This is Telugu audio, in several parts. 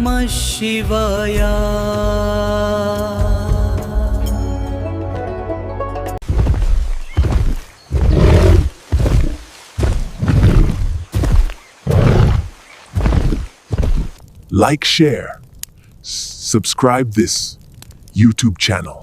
नमः शिवाय। Like, share, subscribe this YouTube channel.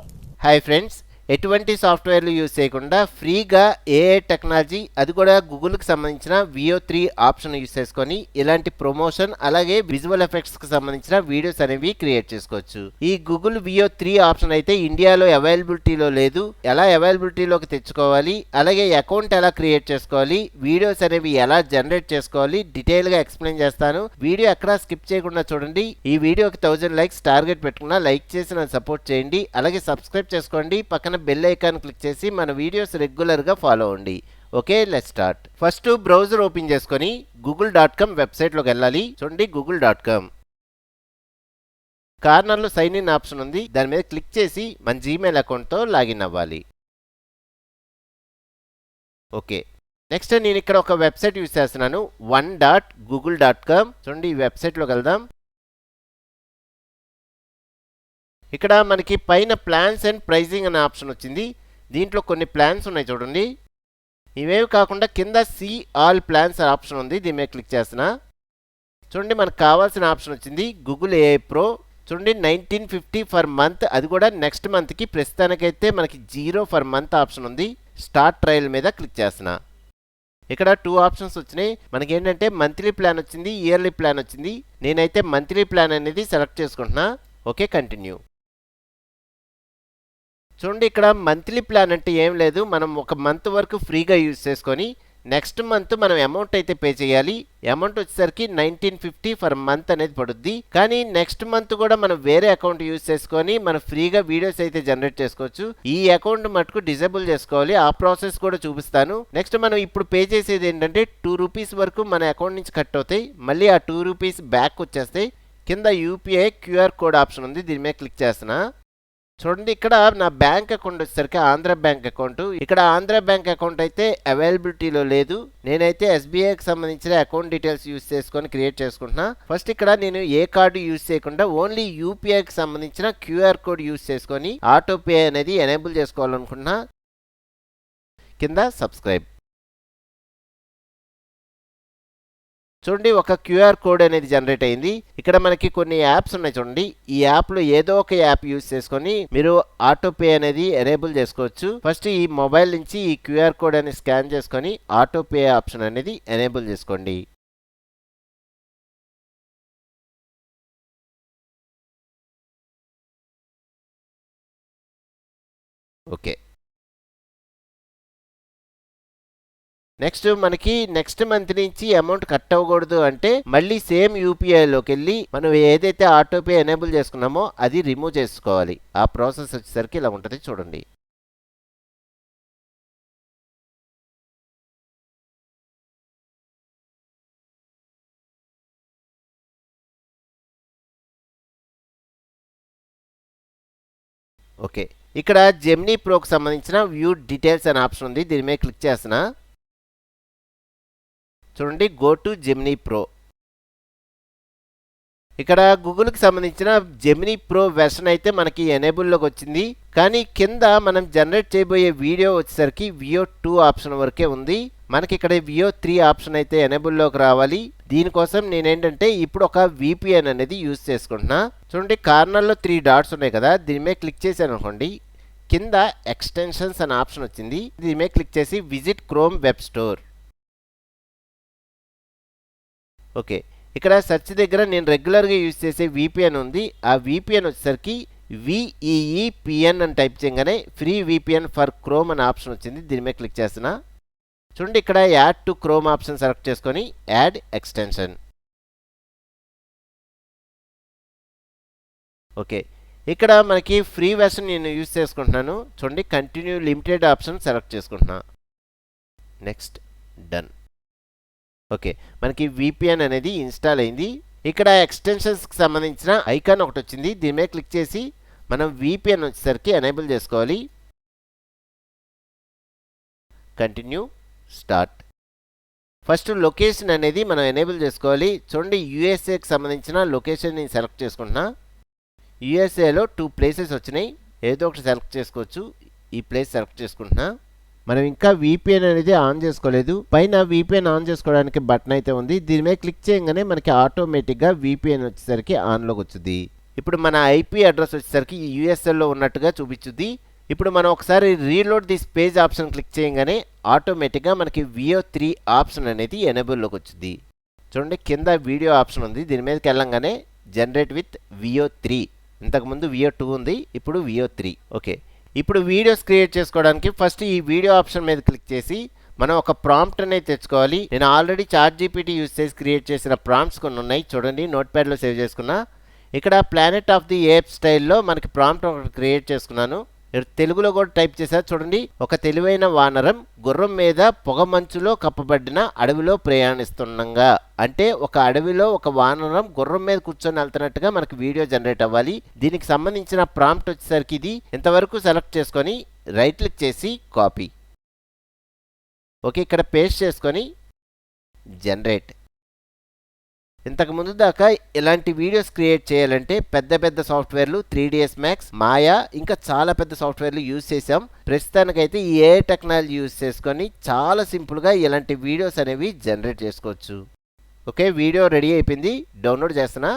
Hi friends, ఎటువంటి సాఫ్ట్వేర్లు యూజ్ చేయకుండా ఫ్రీగా ఏఐ టెక్నాలజీ, అది కూడా గూగుల్కి సంబంధించిన VO3 ఆప్షన్ యూజ్ చేసుకొని ఇలాంటి ప్రమోషన్ అలాగే విజువల్ ఎఫెక్ట్స్కి సంబంధించిన వీడియోస్ అనేవి క్రియేట్ చేసుకోవచ్చు. ఈ గూగుల్ VO3 ఆప్షన్ అయితే ఇండియాలో అవైలబిలిటీలో లేదు. ఎలా అవైలబిలిటీలోకి తెచ్చుకోవాలి, అలాగే అకౌంట్ ఎలా క్రియేట్ చేసుకోవాలి, వీడియోస్ అనేవి ఎలా జనరేట్ చేసుకోవాలి డీటెయిల్గా ఎక్స్ప్లెయిన్ చేస్తాను. వీడియో ఎక్కడా స్కిప్ చేయకుండా చూడండి. ఈ వీడియోకి 1000 లైక్స్ టార్గెట్ పెట్టుకున్నా లైక్ చేసి నన్ను సపోర్ట్ చేయండి. అలాగే సబ్స్క్రైబ్ చేసుకోండి. పక్కన బెల్ ఐకాన్ క్లిక్ చేసి మన వీడియోస్ రెగ్యులర్గా ఫాలో అవ్వండి. Okay, let's start. First browser open చేసుకొని google.com వెబ్సైట్లోకి వెళ్ళాలి. చూడండి, google.com కార్నర్లో సైన్ ఇన్ ఆప్షన్ ఉంది. దాని మీద క్లిక్ చేసి మన జీమెయిల్ అకౌంట్తో లాగిన్ అవ్వాలి. ఓకే, నెక్స్ట్ నేను ఇక్కడ ఒక వెబ్సైట్ యూజ్ చేస్తున్నాను, one.google.com. చూడండి, ఈ వెబ్సైట్లోకి వెళ్దాం. ఇక్కడ మనకి పైన ప్లాన్స్ అండ్ ప్రైజింగ్ అనే ఆప్షన్ వచ్చింది. దీంట్లో కొన్ని ప్లాన్స్ ఉన్నాయి చూడండి. ఇవేవి కాకుండా కింద సీ ఆల్ ప్లాన్స్ ఆప్షన్ ఉంది. దీని మీద క్లిక్ చేస్తున్నా. చూడండి, మనకు కావాల్సిన ఆప్షన్ వచ్చింది గూగుల్ AI Pro. చూడండి, 1950 ఫర్ మంత్, అది కూడా నెక్స్ట్ మంత్కి. ప్రస్తుతానికైతే మనకి 0 ఫర్ మంత్ ఆప్షన్ ఉంది. స్టార్ట్ ట్రయల్ మీద క్లిక్ చేస్తున్నా. ఇక్కడ 2 ఆప్షన్స్ వచ్చినాయి. మనకి ఏంటంటే మంత్లీ ప్లాన్ వచ్చింది, ఇయర్లీ ప్లాన్ వచ్చింది. నేనైతే మంత్లీ ప్లాన్ అనేది సెలెక్ట్ చేసుకుంటున్నా. Okay, continue. చూడండి, ఇక్కడ మంత్లీ ప్లాన్ అంటే ఏం లేదు, మనం ఒక మంత్ వరకు ఫ్రీగా యూజ్ చేసుకొని నెక్స్ట్ మంత్ మనం అమౌంట్ అయితే పే చేయాలి. అమౌంట్ వచ్చేసరికి 1950 ఫర్ మంత్ అనేది పడుద్ది. కానీ నెక్స్ట్ మంత్ కూడా మనం వేరే అకౌంట్ యూజ్ చేసుకొని మనం ఫ్రీగా వీడియోస్ అయితే జనరేట్ చేసుకోవచ్చు. ఈ అకౌంట్ మటుకు డిజేబుల్ చేసుకోవాలి. ఆ ప్రాసెస్ కూడా చూపిస్తాను. నెక్స్ట్ మనం ఇప్పుడు పే చేసేది ఏంటంటే 2 రూపీస్ వరకు మన అకౌంట్ నుంచి కట్ అవుతాయి. మళ్ళీ ఆ 2 రూపీస్ బ్యాక్ వచ్చేస్తాయి. కింద UPI QR కోడ్ ఆప్షన్ ఉంది. దీని మీద క్లిక్ చేస్తున్నా. చూడండి, ఇక్కడ నా బ్యాంక్ అకౌంట్ వచ్చేసరికి ఆంధ్ర బ్యాంక్ అకౌంట్. ఇక్కడ ఆంధ్ర బ్యాంక్ అకౌంట్ అయితే అవైలబిలిటీలో లేదు. నేనైతే SBIకి సంబంధించిన అకౌంట్ డీటెయిల్స్ యూజ్ చేసుకొని క్రియేట్ చేసుకుంటున్నా. ఫస్ట్ ఇక్కడ నేను ఏ కార్డు యూజ్ చేయకుండా ఓన్లీ UPIకి సంబంధించిన QR కోడ్ యూజ్ చేసుకొని ఆటో పే అనేది ఎనేబుల్ చేసుకోవాలనుకుంటున్నా. కింద సబ్స్క్రైబ్. చూడండి, ఒక QR కోడ్ అనేది జనరేట్ అయింది. ఇక్కడ మనకి కొన్ని యాప్స్ ఉన్నాయి చూడండి. ఈ యాప్లో ఏదో ఒక యాప్ యూజ్ చేసుకొని మీరు ఆటో పే అనేది ఎనేబుల్ చేసుకోవచ్చు. ఫస్ట్ ఈ మొబైల్ నుంచి ఈ QR కోడ్ అనేది స్కాన్ చేసుకొని ఆటో పే ఆప్షన్ అనేది ఎనేబుల్ చేసుకోండి. ఓకే, నెక్స్ట్ మనకి నెక్స్ట్ మంత్ నుంచి అమౌంట్ కట్ అవ్వకూడదు అంటే మళ్ళీ సేమ్ UPIలోకి వెళ్ళి మనం ఏదైతే ఆటోపే ఎనేబుల్ చేసుకున్నామో అది రిమూవ్ చేసుకోవాలి. ఆ ప్రాసెస్ వచ్చేసరికి ఇలా ఉంటుంది చూడండి. ఓకే, ఇక్కడ జెమినీ ప్రోకి సంబంధించిన వ్యూ డీటెయిల్స్ అనే ఆప్షన్ ఉంది. దీని మీద క్లిక్ చేస్తున్నా. చూడండి, గో టు జెమినీ ప్రో. ఇక్కడ గూగుల్కి సంబంధించిన జెమినీ ప్రో వెర్షన్ అయితే మనకి ఎనేబుల్లోకి వచ్చింది. కానీ కింద మనం జనరేట్ చేయబోయే వీడియో వచ్చేసరికి VO2 ఆప్షన్ వరకే ఉంది. మనకి ఇక్కడ VO3 ఆప్షన్ అయితే ఎనేబుల్లోకి రావాలి. దీనికోసం నేనేంటంటే ఇప్పుడు ఒక VPN అనేది యూజ్ చేసుకుంటున్నా. చూడండి, కార్నర్లో 3 డాట్స్ ఉన్నాయి కదా, దీని మీద క్లిక్ చేశాను అనుకోండి. కింద ఎక్స్టెన్షన్స్ అనే ఆప్షన్ వచ్చింది. దీని మీద క్లిక్ చేసి visit chrome web store. Okay, ఇక్కడ సెర్చ్ దగ్గర నేను రెగ్యులర్గా యూజ్ చేసే VPN ఉంది. ఆ VPN వచ్చేసరికి VEEPN అని టైప్ చేయగానే ఫ్రీ VPN ఫర్ క్రోమ్ అనే ఆప్షన్ వచ్చింది. దీని మీద క్లిక్ చేస్తున్నా. చూడండి, ఇక్కడ add to chrome option select చేసుకొని యాడ్ ఎక్స్టెన్షన్. ఓకే, ఇక్కడ మనకి ఫ్రీ వెర్షన్ నేను యూజ్ చేసుకుంటున్నాను. చూడండి, కంటిన్యూ లిమిటెడ్ ఆప్షన్ సెలెక్ట్ చేసుకుంటున్నా. Next, done. ఓకే, మనకి VPN అనేది ఇన్స్టాల్ అయింది. ఇక్కడ ఎక్స్టెన్షన్స్కి సంబంధించిన ఐకాన్ ఒకటి వచ్చింది. దీని మీద క్లిక్ చేసి మనం VPN వచ్చేసరికి ఎనేబుల్ చేసుకోవాలి. Continue, start. ఫస్ట్ లొకేషన్ అనేది మనం ఎనేబుల్ చేసుకోవాలి. చూడండి యూఎస్ఏకి సంబంధించిన లొకేషన్ నేను సెలెక్ట్ చేసుకుంటున్నా. యూఎస్ఏలో 2 ప్లేసెస్ వచ్చినాయి, ఏదో ఒకటి సెలెక్ట్ చేసుకోవచ్చు. ఈ ప్లేస్ సెలెక్ట్ చేసుకుంటున్నా. మనం ఇంకా VPN అనేది ఆన్ చేసుకోలేదు. పైన VPN ఆన్ చేసుకోవడానికి బటన్ అయితే ఉంది, దీని మీద క్లిక్ చేయగానే మనకి ఆటోమేటిక్గా VPN వచ్చేసరికి ఆన్లోకి వచ్చింది. ఇప్పుడు మన IP అడ్రస్ వచ్చేసరికి యూఎస్ఏలో ఉన్నట్టుగా చూపించుద్ది. ఇప్పుడు మనం ఒకసారి reload this page option click చేయగానే ఆటోమేటిక్గా మనకి VO3 ఆప్షన్ అనేది ఎనేబుల్లోకి వచ్చింది. చూడండి కింద వీడియో ఆప్షన్ ఉంది, దీని మీదకి వెళ్ళంగానే జనరేట్ విత్ VO3. ఇంతకుముందు VO2 ఉంది, ఇప్పుడు VO3. ఓకే, ఇప్పుడు వీడియోస్ క్రియేట్ చేసుకోవడానికి ఫస్ట్ ఈ వీడియో ఆప్షన్ మీద క్లిక్ చేసి మనం ఒక ప్రాంప్ట్ అనేది తెచ్చుకోవాలి. నేను ఆల్రెడీ ChatGPT యూజ్ చేసి క్రియేట్ చేసిన ప్రాంప్ట్స్ కొన్ని ఉన్నాయి, చూడండి నోట్ప్యాడ్లో సేవ్ చేసుకున్నా. ఇక్కడ ప్లానెట్ ఆఫ్ ది ఏప్ స్టైల్లో మనకి ప్రాంప్ట్ ఒకటి క్రియేట్ చేసుకున్నాను. తెలుగులో కూడా టైప్ చేశారు చూడండి. ఒక తెలివైన వానరం గుర్రం మీద పొగ మంచులో కప్పబడిన అడవిలో ప్రయాణిస్తుండగా. అంటే ఒక అడవిలో ఒక వానరం గుర్రం మీద కూర్చొని వెళ్తున్నట్టుగా మనకి వీడియో జనరేట్ అవ్వాలి. దీనికి సంబంధించిన ప్రాంప్ట్ వచ్చేసరికి ఇది. ఇంతవరకు సెలెక్ట్ చేసుకొని రైట్ క్లిక్ చేసి కాపీ. ఓకే, ఇక్కడ పేస్ట్ చేసుకొని జనరేట్. ఇంతకు ముందు దాకా ఇలాంటి వీడియోస్ క్రియేట్ చేయాలంటే పెద్ద పెద్ద సాఫ్ట్వేర్లు 3ds Max, మాయా ఇంకా చాలా పెద్ద సాఫ్ట్వేర్లు యూజ్ చేసాం. ప్రస్తుతానికైతే ఈ AI టెక్నాలజీ యూజ్ చేసుకొని చాలా సింపుల్గా ఇలాంటి వీడియోస్ అనేవి జనరేట్ చేసుకోవచ్చు. ఓకే, వీడియో రెడీ అయిపోయింది, డౌన్లోడ్ చేస్తున్నా.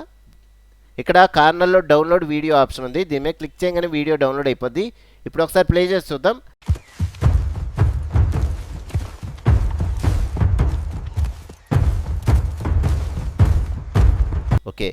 ఇక్కడ కార్నర్లో డౌన్లోడ్ వీడియో ఆప్షన్ ఉంది, దీని మీద క్లిక్ చేయగానే వీడియో డౌన్లోడ్ అయిపోద్ది. ఇప్పుడు ఒకసారి ప్లే చేసి చూద్దాం. ఓకే,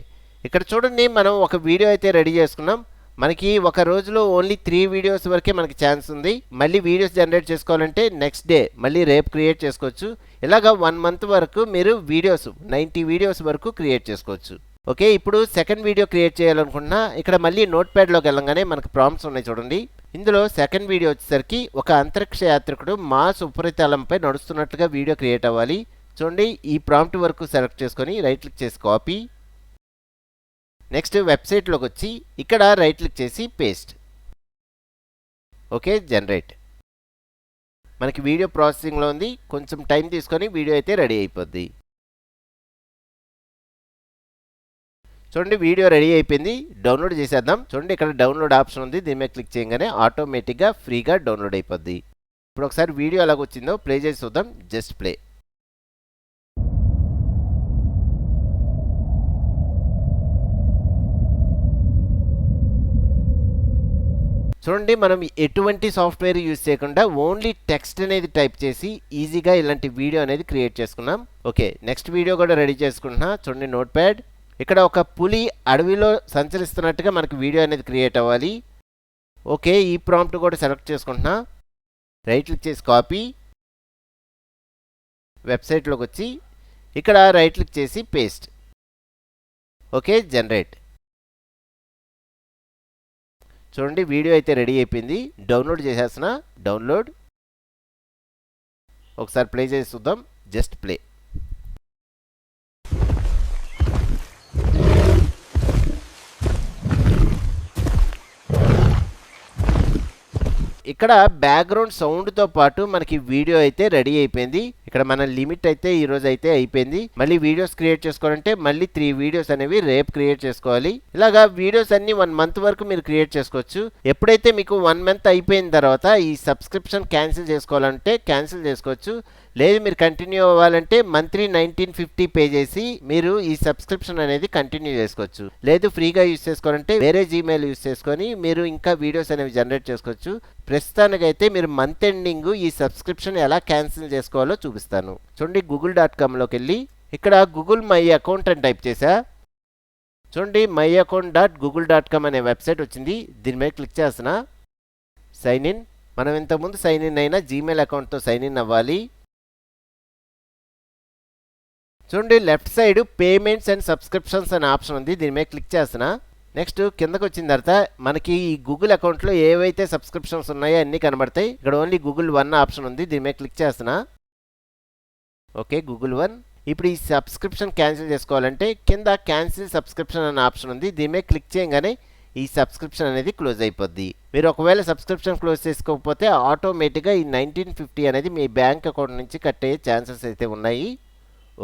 ఇక్కడ చూడండి మనం ఒక వీడియో అయితే రెడీ చేసుకున్నాం. మనకి ఒక రోజులో ఓన్లీ 3 వీడియోస్ వరకే మనకి ఛాన్స్ ఉంది. మళ్ళీ వీడియోస్ జనరేట్ చేసుకోవాలంటే నెక్స్ట్ డే మళ్ళీ రేపు క్రియేట్ చేసుకోవచ్చు. ఇలాగా 1 మంత్ వరకు మీరు వీడియోస్ 90 వీడియోస్ వరకు క్రియేట్ చేసుకోవచ్చు. ఓకే, ఇప్పుడు సెకండ్ వీడియో క్రియేట్ చేయాలనుకుంటున్నా. ఇక్కడ మళ్ళీ నోట్ప్యాడ్లోకి వెళ్ళగానే మనకు ప్రాంప్ట్స్ ఉన్నాయి చూడండి. ఇందులో సెకండ్ వీడియో వచ్చేసరికి ఒక అంతరిక్ష యాత్రికుడు మార్స్ ఉపరితలంపై నడుస్తున్నట్టుగా వీడియో క్రియేట్ అవ్వాలి. చూడండి ఈ ప్రాంప్ట్ వరకు సెలెక్ట్ చేసుకొని రైట్ క్లిక్ చేసి కాపీ. నెక్స్ట్ వెబ్సైట్లోకి వచ్చి ఇక్కడ రైట్ క్లిక్ చేసి పేస్ట్. Okay, generate. మనకి వీడియో ప్రాసెసింగ్లో ఉంది, కొంచెం టైం తీసుకొని వీడియో అయితే రెడీ అయిపోద్ది. చూడండి వీడియో రెడీ అయిపోయింది, డౌన్లోడ్ చేసేద్దాం. చూడండి ఇక్కడ డౌన్లోడ్ ఆప్షన్ ఉంది, దీని మీద క్లిక్ చేయగానే ఆటోమేటిక్గా ఫ్రీగా డౌన్లోడ్ అయిపోద్ది. ఇప్పుడు ఒకసారి వీడియో ఎలాగొచ్చిందో ప్లే చేసి చూద్దాం. Just play. చూడండి మనం ఎటువంటి సాఫ్ట్వేర్ యూజ్ చేయకుండా ఓన్లీ టెక్స్ట్ అనేది టైప్ చేసి ఈజీగా ఇలాంటి వీడియో అనేది క్రియేట్ చేసుకున్నాం. ఓకే, నెక్స్ట్ వీడియో కూడా రెడీ చేసుకుంటున్నా. చూడండి నోట్ప్యాడ్. ఇక్కడ ఒక పులి అడవిలో సంచరిస్తున్నట్టుగా మనకి వీడియో అనేది క్రియేట్ అవ్వాలి. ఓకే, ఈ ప్రాంప్ట్ కూడా సెలెక్ట్ చేసుకుంటున్నా. రైట్ క్లిక్ చేసి కాపీ. వెబ్సైట్లోకి వచ్చి ఇక్కడ రైట్ క్లిక్ చేసి పేస్ట్. Okay, generate. చూడండి వీడియో అయితే రెడీ అయిపోయింది, డౌన్లోడ్ చేసేస్తున్నా. డౌన్లోడ్. ఒకసారి ప్లే చేసి చూద్దాం. Just play. ఇక్కడ బ్యాక్గ్రౌండ్ సౌండ్తో పాటు మనకి వీడియో అయితే రెడీ అయిపోయింది. ఇక్కడ మన లిమిట్ అయితే ఈ రోజు అయితే అయిపోయింది. మళ్ళీ వీడియోస్ క్రియేట్ చేసుకోవాలంటే మళ్ళీ 3 వీడియోస్ అనేవి రేపు క్రియేట్ చేసుకోవాలి. ఇలాగా వీడియోస్ అన్ని 1 మంత్ వరకు మీరు క్రియేట్ చేసుకోవచ్చు. ఎప్పుడైతే మీకు 1 మంత్ అయిపోయిన తర్వాత ఈ సబ్స్క్రిప్షన్ క్యాన్సిల్ చేసుకోవాలంటే క్యాన్సిల్ చేసుకోవచ్చు. లేదు మీరు కంటిన్యూ అవ్వాలంటే మంత్లీ 1950 పే చేసి మీరు ఈ సబ్స్క్రిప్షన్ అనేది కంటిన్యూ చేసుకోవచ్చు. లేదు ఫ్రీగా యూజ్ చేసుకోవాలంటే వేరే జీమెయిల్ యూజ్ చేసుకొని మీరు ఇంకా వీడియోస్ అనేవి జనరేట్ చేసుకోవచ్చు. ప్రస్తుతానికైతే మీరు మంత్ ఎండింగ్ ఈ సబ్స్క్రిప్షన్ ఎలా క్యాన్సిల్ చేసుకోవాలో చూపిస్తాను. చూడండి google.comలోకి వెళ్ళి ఇక్కడ గూగుల్ మై అకౌంట్ అని టైప్ చేసా. చూడండి myaccount.google.com అనే వెబ్సైట్ వచ్చింది, దీని మీద క్లిక్ చేస్తున్నా. Sign in. మనం ఇంతకుముందు సైన్ ఇన్ అయినా జీమెయిల్ అకౌంట్తో సైన్ ఇన్ అవ్వాలి. చూడండి left side payments and subscriptions అనే ఆప్షన్ ఉంది, దీని మీద క్లిక్ చేస్తున్నా. నెక్స్ట్ కిందకు వచ్చిన తర్వాత మనకి ఈ గూగుల్ అకౌంట్లో ఏవైతే సబ్స్క్రిప్షన్స్ ఉన్నాయో అన్నీ కనబడతాయి. ఇక్కడ ఓన్లీ Google One ఆప్షన్ ఉంది, దీని మీద క్లిక్ చేస్తున్నా. Okay, Google One. ఇప్పుడు ఈ సబ్స్క్రిప్షన్ క్యాన్సిల్ చేసుకోవాలంటే కింద క్యాన్సిల్ సబ్స్క్రిప్షన్ అనే ఆప్షన్ ఉంది, దీని మీద క్లిక్ చేయగానే ఈ సబ్స్క్రిప్షన్ అనేది క్లోజ్ అయిపోద్ది. మీరు ఒకవేళ సబ్స్క్రిప్షన్ క్లోజ్ చేసుకోకపోతే ఆటోమేటిక్గా ఈ 1950 అనేది మీ బ్యాంక్ అకౌంట్ నుంచి కట్ అయ్యే ఛాన్సెస్ అయితే ఉన్నాయి.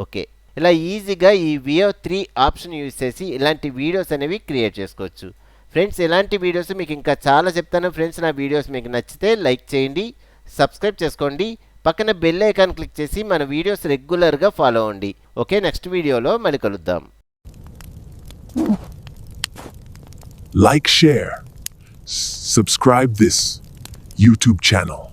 ఓకే, ఇలా ఈజీగా ఈ VO3 ఆప్షన్ యూజ్ చేసి ఇలాంటి వీడియోస్ అనేవి క్రియేట్ చేసుకోవచ్చు. ఫ్రెండ్స్, ఇలాంటి వీడియోస్ మీకు ఇంకా చాలా చెప్తాను. ఫ్రెండ్స్, నా వీడియోస్ మీకు నచ్చితే లైక్ చేయండి, సబ్స్క్రైబ్ చేసుకోండి, పక్కన బెల్ ఐకాన్ క్లిక్ చేసి మన వీడియోస్ రెగ్యులర్గా ఫాలో అవ్వండి. ఓకే, నెక్స్ట్ వీడియోలో మళ్ళీ కలుద్దాం. Like, share, subscribe this YouTube channel.